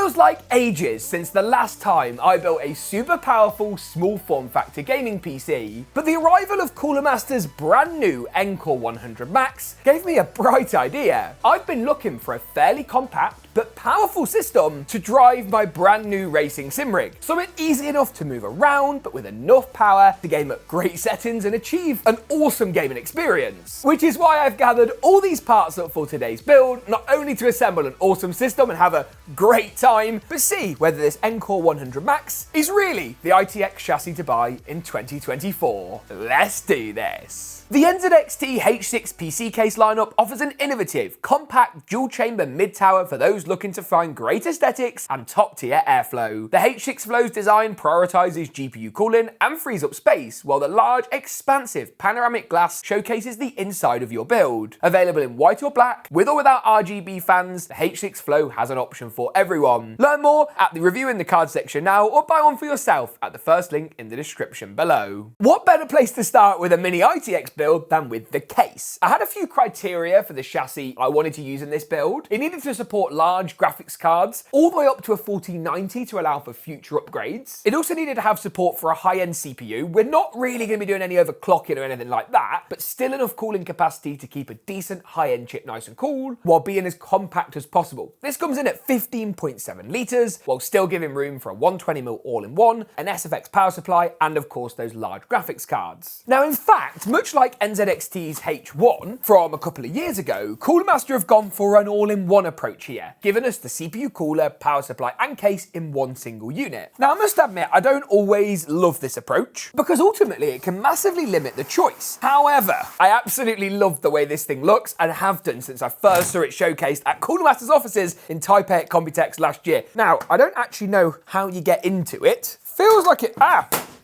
feels like ages since the last time I built a super powerful small form factor gaming PC, but the arrival of Cooler Master's brand new NCORE 100 Max gave me a bright idea. I've been looking for a fairly compact but powerful system to drive my brand new racing sim rig. Something easy enough to move around, but with enough power to game at great settings and achieve an awesome gaming experience. Which is why I've gathered all these parts up for today's build, not only to assemble an awesome system and have a great time, but see whether this NCORE 100 Max is really the ITX chassis to buy in 2024. Let's do this. The NZXT H6 PC case lineup offers an innovative, compact, dual-chamber mid-tower for those looking to find great aesthetics and top-tier airflow. The H6 Flow's design prioritizes GPU cooling and frees up space, while the large, expansive panoramic glass showcases the inside of your build. Available in white or black, with or without RGB fans, the H6 Flow has an option for everyone. Learn more at the review in the card section now, or buy one for yourself at the first link in the description below. What better place to start with a mini ITX build than with the case? I had a few criteria for the chassis I wanted to use in this build. It needed to support large graphics cards, all the way up to a 1490 to allow for future upgrades. It also needed to have support for a high-end CPU. We're not really going to be doing any overclocking or anything like that, but still enough cooling capacity to keep a decent high-end chip nice and cool, while being as compact as possible. This comes in at 15.7 litres, while still giving room for a 120mm all-in-one, an SFX power supply, and of course those large graphics cards. Now in fact, much like NZXT's H1 from a couple of years ago, Cooler Master have gone for an all-in-one approach here, giving us the CPU cooler, power supply and case in one single unit. Now I must admit, I don't always love this approach, because ultimately it can massively limit the choice. However, I absolutely love the way this thing looks, and have done since I first saw it showcased at Cooler Master's offices in Taipei at Computex last year. Now, I don't actually know how you get into it. Feels like it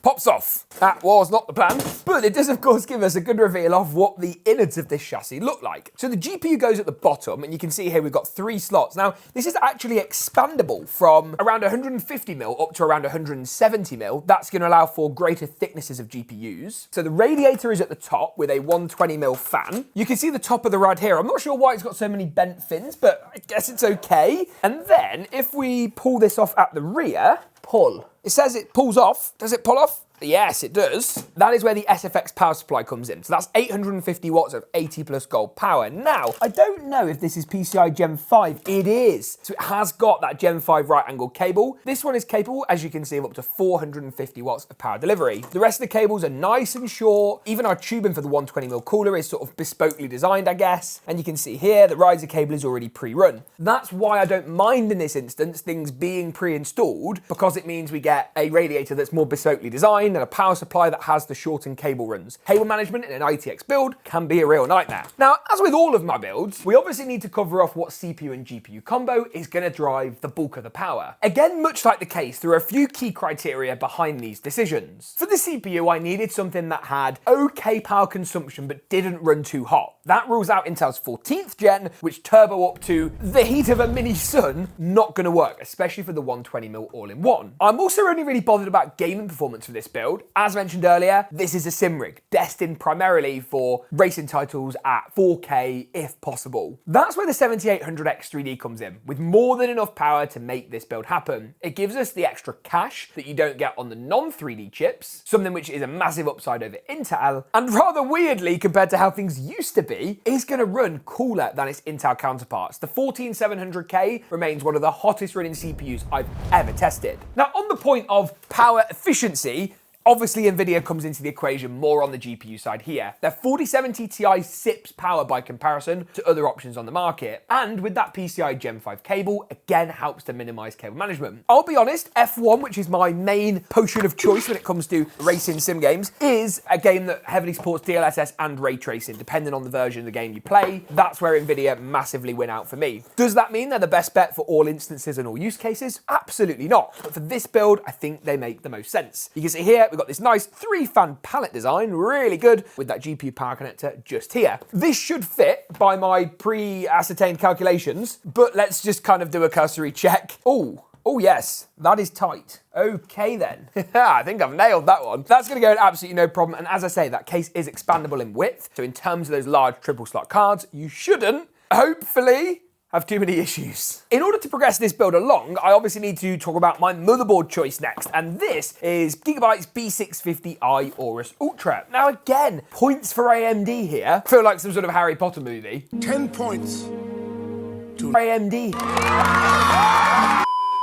pops off. That was not the plan, but it does of course give us a good reveal of what the innards of this chassis look like. So the GPU goes at the bottom, and you can see here we've got 3 slots. Now, this is actually expandable from around 150mm up to around 170mm. That's going to allow for greater thicknesses of GPUs. So the radiator is at the top with a 120mm fan. You can see the top of the rod here. I'm not sure why it's got so many bent fins, but I guess it's okay. And then if we pull this off at the rear, pull. It says it pulls off. Does it pull off? Yes, it does. That is where the SFX power supply comes in. So that's 850 watts of 80 plus gold power. Now, I don't know if this is PCI Gen 5. It is. So it has got that Gen 5 right angle cable. This one is capable, as you can see, of up to 450 watts of power delivery. The rest of the cables are nice and short. Even our tubing for the 120mm cooler is sort of bespokely designed, I guess. And you can see here, the riser cable is already pre-run. That's why I don't mind in this instance things being pre-installed, because it means we get a radiator that's more bespokely designed and a power supply that has the shortened cable runs. Cable management in an ITX build can be a real nightmare. Now, as with all of my builds, we obviously need to cover off what CPU and GPU combo is going to drive the bulk of the power. Again, much like the case, there are a few key criteria behind these decisions. For the CPU, I needed something that had okay power consumption but didn't run too hot. That rules out Intel's 14th gen, which turbo up to the heat of a mini sun, not going to work, especially for the 120mm all-in-one. I'm also only really bothered about gaming performance for this build. As mentioned earlier, this is a sim rig, destined primarily for racing titles at 4K if possible. That's where the 7800X 3D comes in, with more than enough power to make this build happen. It gives us the extra cache that you don't get on the non-3D chips, something which is a massive upside over Intel, and rather weirdly, compared to how things used to be, is going to run cooler than its Intel counterparts. The 14700K remains one of the hottest running CPUs I've ever tested. Now, on the point of power efficiency, obviously, NVIDIA comes into the equation more on the GPU side here. Their 4070 Ti sips power by comparison to other options on the market, and with that PCI Gen 5 cable, again helps to minimize cable management. I'll be honest, F1, which is my main potion of choice when it comes to racing sim games, is a game that heavily supports DLSS and ray tracing, depending on the version of the game you play. That's where NVIDIA massively win out for me. Does that mean they're the best bet for all instances and all use cases? Absolutely not. But for this build, I think they make the most sense. You can see here, we've got this nice 3-fan Palit design, really good, with that GPU power connector just here. This should fit by my pre-ascertained calculations, but let's just kind of do a cursory check. Oh yes, that is tight. Okay then. I think I've nailed that one. That's going to go in absolutely no problem, and as I say, that case is expandable in width, so in terms of those large triple slot cards, you shouldn't, hopefully, have too many issues. In order to progress this build along, I obviously need to talk about my motherboard choice next, and this is Gigabyte's B650i Aorus Ultra. Now again, points for AMD here. I feel like some sort of Harry Potter movie. 10 points to AMD.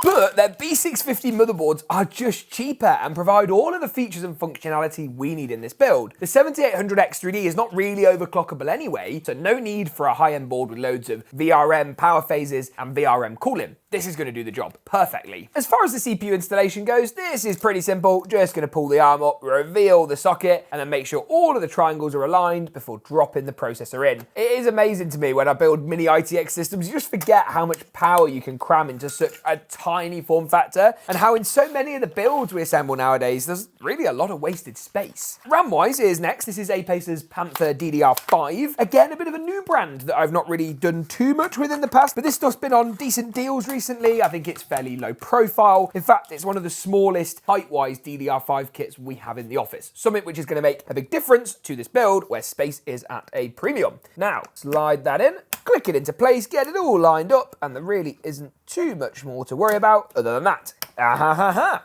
But their B650 motherboards are just cheaper and provide all of the features and functionality we need in this build. The 7800X3D is not really overclockable anyway, so no need for a high-end board with loads of VRM power phases and VRM cooling. This is going to do the job perfectly. As far as the CPU installation goes, this is pretty simple. Just going to pull the arm up, reveal the socket, and then make sure all of the triangles are aligned before dropping the processor in. It is amazing to me when I build mini ITX systems, you just forget how much power you can cram into such a tiny form factor, and how in so many of the builds we assemble nowadays, there's really a lot of wasted space. RAM-wise is next. This is Apacer's Panther DDR5. Again, a bit of a new brand that I've not really done too much with in the past, but this stuff's been on decent deals recently. I think it's fairly low profile. In fact, it's one of the smallest height-wise DDR5 kits we have in the office. Something which is going to make a big difference to this build where space is at a premium. Now, slide that in, click it into place, get it all lined up, and there really isn't too much more to worry about other than that.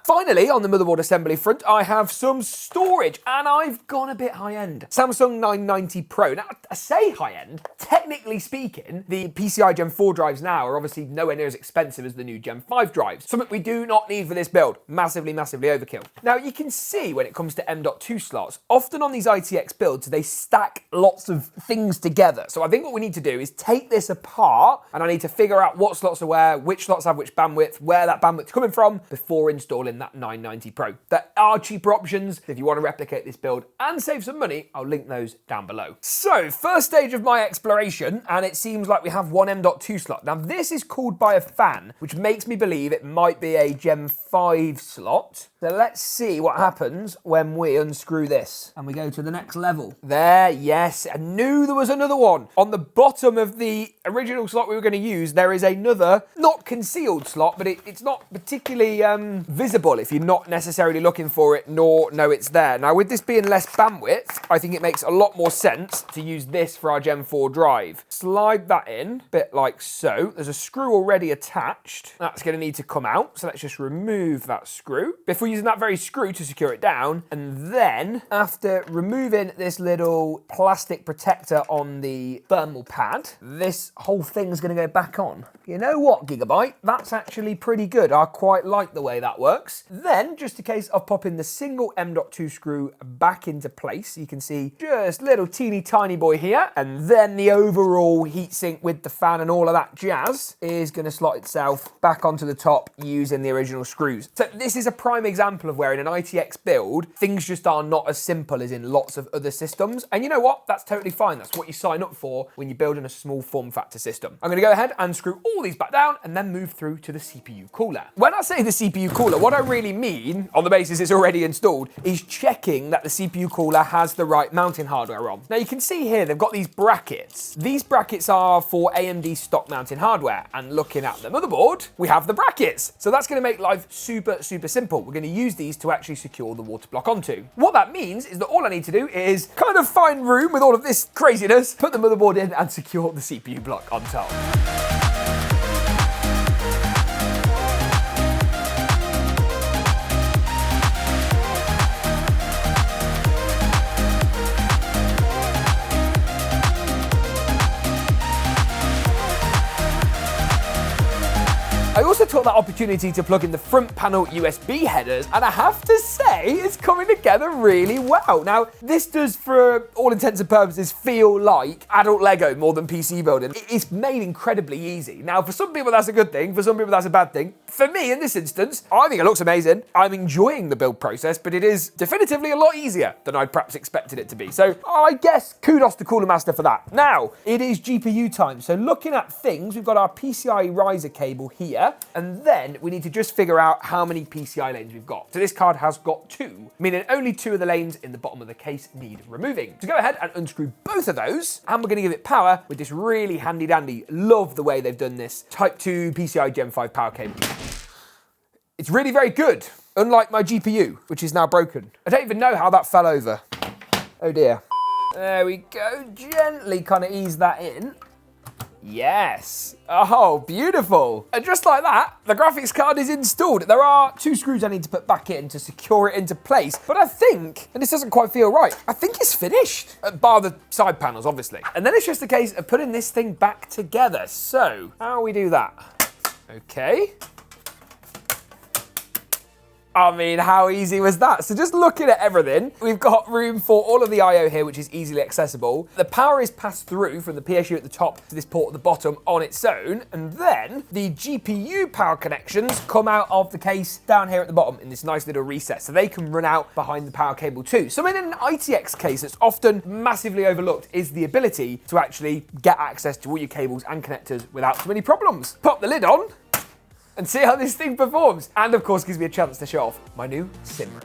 Finally, on the motherboard assembly front, I have some storage, and I've gone a bit high-end. Samsung 990 Pro. Now, I say high-end. Technically speaking, the PCI Gen 4 drives now are obviously nowhere near as expensive as the new Gen 5 drives. Something we do not need for this build. Massively, massively overkill. Now, you can see when it comes to M.2 slots, often on these ITX builds, they stack lots of things together. So I think what we need to do is take this apart, and I need to figure out what slots are where, which slots have which bandwidth, where that bandwidth's coming from, before installing that 990 Pro. There are cheaper options if you want to replicate this build and save some money. I'll link those down below. So, first stage of my exploration, and it seems like we have one M.2 slot. Now, this is cooled by a fan, which makes me believe it might be a Gen 5 slot. So let's see what happens when we unscrew this and we go to the next level. There, yes, I knew there was another one. On the bottom of the original slot we were going to use, there is another, not concealed slot, but it's not particularly visible if you're not necessarily looking for it nor know it's there. Now, with this being less bandwidth, I think it makes a lot more sense to use this for our Gen 4 drive. Slide that in, a bit like so. There's a screw already attached. That's going to need to come out, so let's just remove that screw before using that very screw to secure it down. And then, after removing this little plastic protector on the thermal pad, this whole thing's going to go back on. You know what, Gigabyte? That's actually pretty good. I quite like the way that works. Then, just a case of popping the single M.2 screw back into place. You can see just little teeny tiny boy here. And then the overall heatsink with the fan and all of that jazz is going to slot itself back onto the top using the original screws. So this is a prime example of where in an ITX build, things just are not as simple as in lots of other systems. And you know what? That's totally fine. That's what you sign up for when you're building a small form factor system. I'm going to go ahead and screw all these back down and then move through to the CPU cooler. When I say the CPU cooler, what I really mean, on the basis it's already installed, is checking that the CPU cooler has the right mounting hardware on. Now you can see here they've got these brackets. These brackets are for AMD stock mounting hardware, and looking at the motherboard, we have the brackets. So that's going to make life super, super simple. We're going to use these to actually secure the water block onto. What that means is that all I need to do is kind of find room with all of this craziness, put the motherboard in and secure the CPU block on top. I also took that opportunity to plug in the front panel USB headers, and I have to say it's coming together really well. Now, this does, for all intents and purposes, feel like adult Lego more than PC building. It's made incredibly easy. Now, for some people that's a good thing, for some people that's a bad thing. For me, in this instance, I think it looks amazing. I'm enjoying the build process, but it is definitively a lot easier than I'd perhaps expected it to be. So I guess kudos to Cooler Master for that. Now, it is GPU time. So looking at things, we've got our PCI riser cable here. And then we need to just figure out how many PCI lanes we've got. So this card has got 2, meaning only 2 of the lanes in the bottom of the case need removing. So go ahead and unscrew both of those, and we're going to give it power with this really handy dandy, love the way they've done this, Type 2 PCI Gen 5 power cable. It's really very good, unlike my GPU, which is now broken. I don't even know how that fell over. Oh dear. There we go, gently kind of ease that in. Yes. Oh, beautiful. And just like that, the graphics card is installed. There are 2 screws I need to put back in to secure it into place, but I think, and this doesn't quite feel right, I think it's finished, bar the side panels, obviously. And then it's just a case of putting this thing back together. So, how we do that? Okay. I mean, how easy was that? So just looking at everything, we've got room for all of the I/O here, which is easily accessible. The power is passed through from the PSU at the top to this port at the bottom on its own. And then the GPU power connections come out of the case down here at the bottom in this nice little recess. So they can run out behind the power cable too. So in an ITX case that's often massively overlooked is the ability to actually get access to all your cables and connectors without too many problems. Pop the lid on and see how this thing performs. And of course gives me a chance to show off my new sim rig.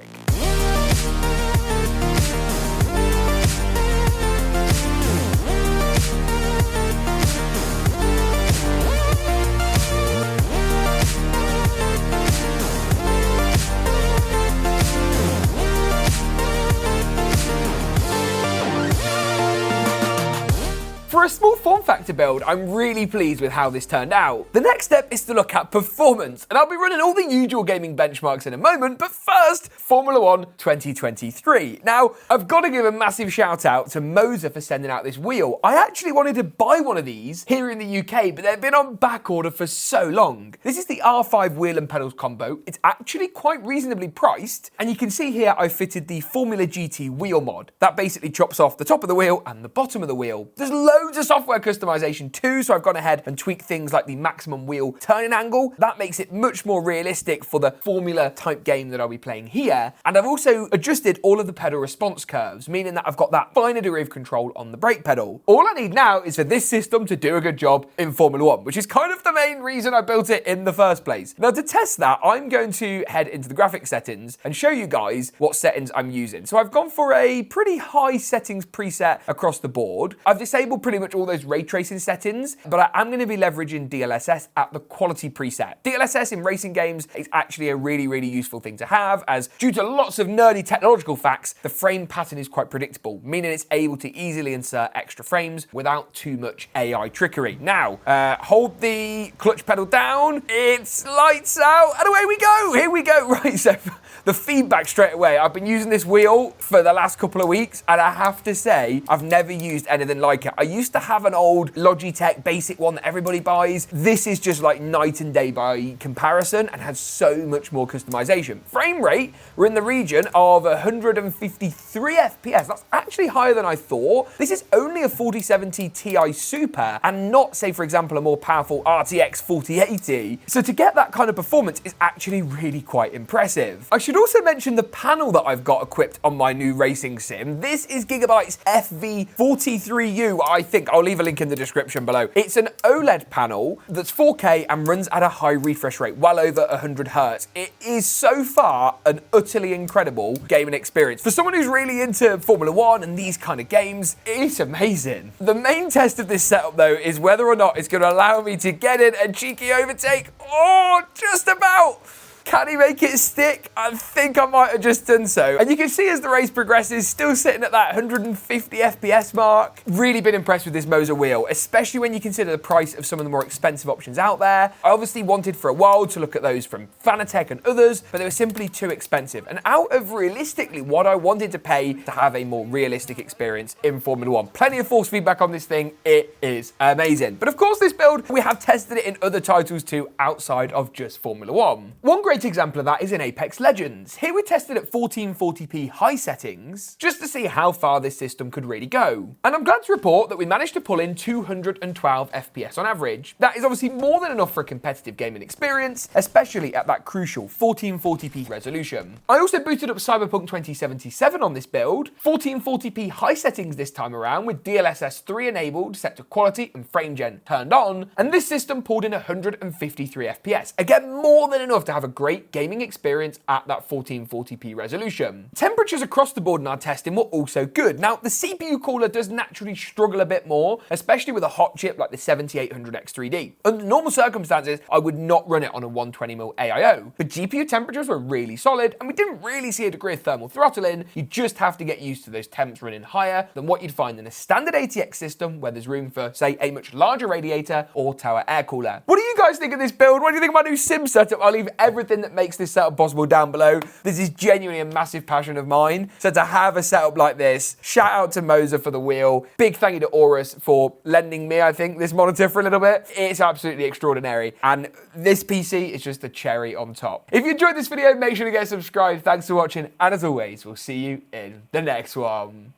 For a small form factor build, I'm really pleased with how this turned out. The next step is to look at performance, and I'll be running all the usual gaming benchmarks in a moment, but first, Formula 1 2023. Now, I've got to give a massive shout out to Moser for sending out this wheel. I actually wanted to buy one of these here in the UK, but they've been on back order for so long. This is the R5 wheel and pedals combo. It's actually quite reasonably priced, and you can see here I fitted the Formula GT wheel mod. That basically chops off the top of the wheel and the bottom of the wheel. There's loads of software customization too, so I've gone ahead and tweaked things like the maximum wheel turning angle. That makes it much more realistic for the Formula type game that I'll be playing here. And I've also adjusted all of the pedal response curves, meaning that I've got that finer degree of control on the brake pedal. All I need now is for this system to do a good job in Formula 1, which is kind of the main reason I built it in the first place. Now to test that, I'm going to head into the graphics settings and show you guys what settings I'm using. So I've gone for a pretty high settings preset across the board. I've disabled pretty much all those ray tracing settings, but I am going to be leveraging DLSS at the quality preset. DLSS in racing games is actually a really, really useful thing to have, as due to lots of nerdy technological facts, the frame pattern is quite predictable, meaning it's able to easily insert extra frames without too much AI trickery. Now, hold the clutch pedal down, it's lights out, and away we go. Here we go. Right, so the feedback straight away. I've been using this wheel for the last couple of weeks, and I have to say, I've never used anything like it. I used to have an old Logitech basic one that everybody buys. This is just like night and day by comparison and has so much more customization. Frame rate, we're in the region of 153 FPS. That's actually higher than I thought. This is only a 4070 Ti Super and not, say, for example, a more powerful RTX 4080. So to get that kind of performance is actually really quite impressive. I should also mention the panel that I've got equipped on my new racing sim. This is Gigabyte's FV43U. I think I'll leave a link in the description below. It's an OLED panel that's 4K and runs at a high refresh rate, well over 100 Hz. It is so far an utterly incredible gaming experience. For someone who's really into Formula 1 and these kind of games, it's amazing. The main test of this setup though is whether or not it's going to allow me to get in a cheeky overtake. Oh, just about. Can he make it stick? I think I might have just done so. And you can see as the race progresses, still sitting at that 150 FPS mark. Really been impressed with this Moser wheel, especially when you consider the price of some of the more expensive options out there. I obviously wanted for a while to look at those from Fanatec and others, but they were simply too expensive. And out of realistically what I wanted to pay to have a more realistic experience in Formula 1. Plenty of force feedback on this thing. It is amazing. But of course, this build, we have tested it in other titles too, outside of just Formula 1. One great example of that is in Apex Legends. Here we tested at 1440p high settings just to see how far this system could really go. And I'm glad to report that we managed to pull in 212 FPS on average. That is obviously more than enough for a competitive gaming experience, especially at that crucial 1440p resolution. I also booted up Cyberpunk 2077 on this build, 1440p high settings this time around with DLSS 3 enabled, set to quality and frame gen turned on, and this system pulled in 153 FPS. Again, more than enough to have a great great gaming experience at that 1440p resolution. Temperatures across the board in our testing were also good. Now, the CPU cooler does naturally struggle a bit more, especially with a hot chip like the 7800X3D. Under normal circumstances, I would not run it on a 120mm AIO, but GPU temperatures were really solid, and we didn't really see a degree of thermal throttling. You just have to get used to those temps running higher than what you'd find in a standard ATX system where there's room for, say, a much larger radiator or tower air cooler. What do you guys think of this build? What do you think of my new sim setup? I'll leave everything that makes this setup possible down below. This is genuinely a massive passion of mine. So to have a setup like this, shout out to Moser for the wheel. Big thank you to Aorus for lending me, I think, this monitor for a little bit. It's absolutely extraordinary. And this PC is just the cherry on top. If you enjoyed this video, make sure to get subscribed. Thanks for watching. And as always, we'll see you in the next one.